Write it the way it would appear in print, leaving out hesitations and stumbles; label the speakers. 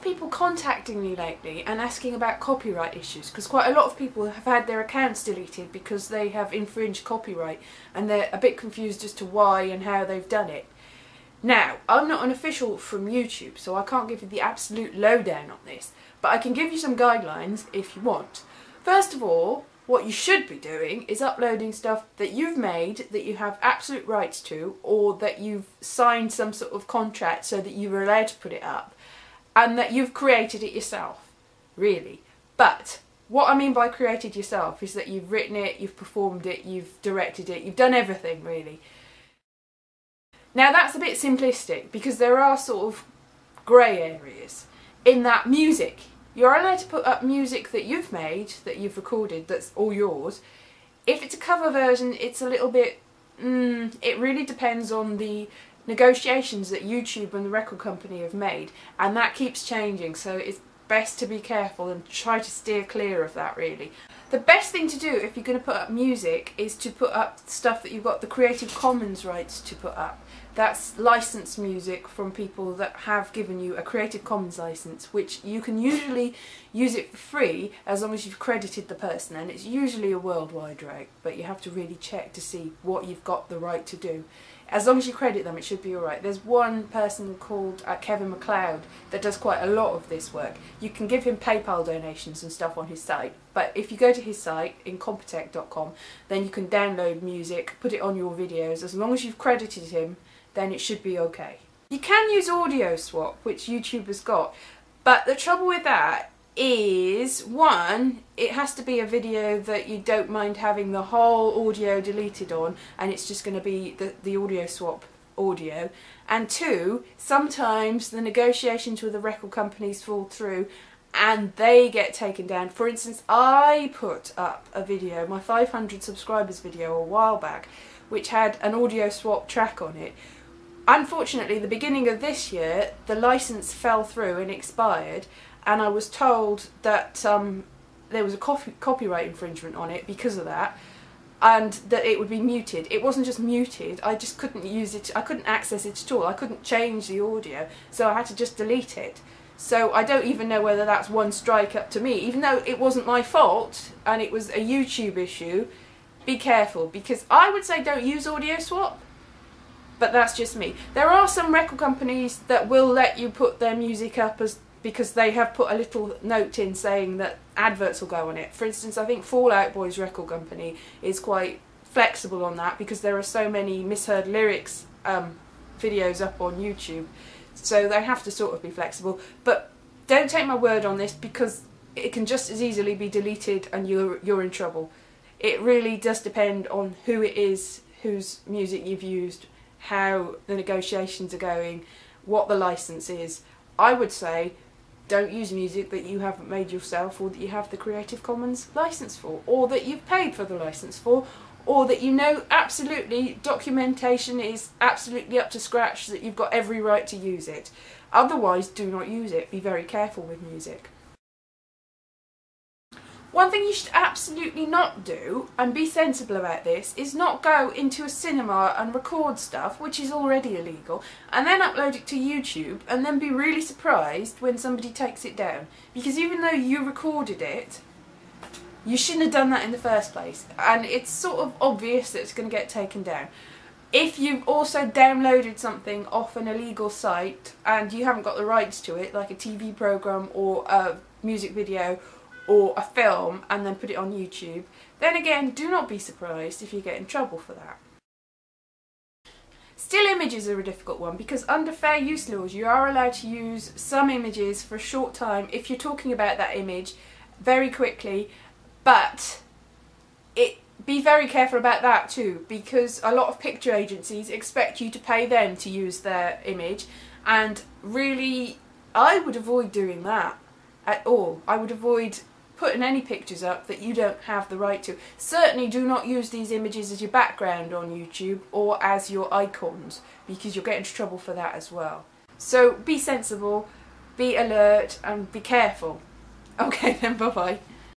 Speaker 1: people contacting me lately and asking about copyright issues, because quite a lot of people have had their accounts deleted because they have infringed copyright and they're a bit confused as to why and how they've done it. Now, I'm not an official from YouTube, so I can't give you the absolute lowdown on this, but I can give you some guidelines if you want. First of all, what you should be doing is uploading stuff that you've made, that you have absolute rights to, or that you've signed some sort of contract so that you were allowed to put it up, and that you've created it yourself, really. But what I mean by created yourself is that you've written it, you've performed it, you've directed it, you've done everything, really. Now that's a bit simplistic, because there are sort of grey areas in that music. You're allowed to put up music that you've made, that you've recorded, that's all yours. If it's a cover version, it's a little bit, it really depends on the negotiations that YouTube and the record company have made, and that keeps changing, so it's best to be careful and try to steer clear of that, really. The best thing to do if you're going to put up music is to put up stuff that you've got the Creative Commons rights to put up. That's licensed music from people that have given you a Creative Commons license, which you can usually use it for free as long as you've credited the person, and it's usually a worldwide rate, but you have to really check to see what you've got the right to do. As long as you credit them, it should be alright. There's one person called Kevin MacLeod that does quite a lot of this work. You can give him PayPal donations and stuff on his site, but if you go to his site, incompetech.com, then you can download music, put it on your videos. As long as you've credited him, then it should be okay. You can use Audio Swap, which YouTube has got, but the trouble with that is, one, it has to be a video that you don't mind having the whole audio deleted on, and it's just going to be the Audio Swap audio, and two, sometimes the negotiations with the record companies fall through and they get taken down. For instance, I put up a video, my 500 subscribers video a while back, which had an Audio Swap track on it. Unfortunately, the beginning of this year, the license fell through and expired, and I was told that there was a copyright infringement on it because of that, and that it would be muted. It wasn't just muted, I just couldn't use it, I couldn't access it at all, I couldn't change the audio, so I had to just delete it. So I don't even know whether that's one strike up to me, even though it wasn't my fault and it was a YouTube issue. Be careful, because I would say don't use Audio Swap, but that's just me. There are some record companies that will let you put their music up because they have put a little note in saying that adverts will go on it. For instance, I think Fall Out Boy's record company is quite flexible on that, because there are so many misheard lyrics videos up on YouTube, so they have to sort of be flexible. But don't take my word on this, because it can just as easily be deleted and you're in trouble. It really does depend on who it is, whose music you've used, how the negotiations are going, what the license is. I would say don't use music that you haven't made yourself, or that you have the Creative Commons license for, or that you've paid for the license for, or that you know absolutely documentation is absolutely up to scratch, that you've got every right to use it. Otherwise, do not use it. Be very careful with music. One thing you should absolutely not do, and be sensible about this, is not go into a cinema and record stuff, which is already illegal, and then upload it to YouTube and then be really surprised when somebody takes it down. Because even though you recorded it, you shouldn't have done that in the first place, and it's sort of obvious that it's going to get taken down. If you've also downloaded something off an illegal site and you haven't got the rights to it, like a TV programme or a music video or a film, and then put it on YouTube, then again, do not be surprised if you get in trouble for that. Still images are a difficult one, because under fair use laws you are allowed to use some images for a short time if you're talking about that image very quickly, but be very careful about that too, because a lot of picture agencies expect you to pay them to use their image, and really I would avoid doing that at all. I would avoid putting any pictures up that you don't have the right to. Certainly do not use these images as your background on YouTube or as your icons, because you'll get into trouble for that as well. So be sensible, be alert and be careful. Okay then, bye bye.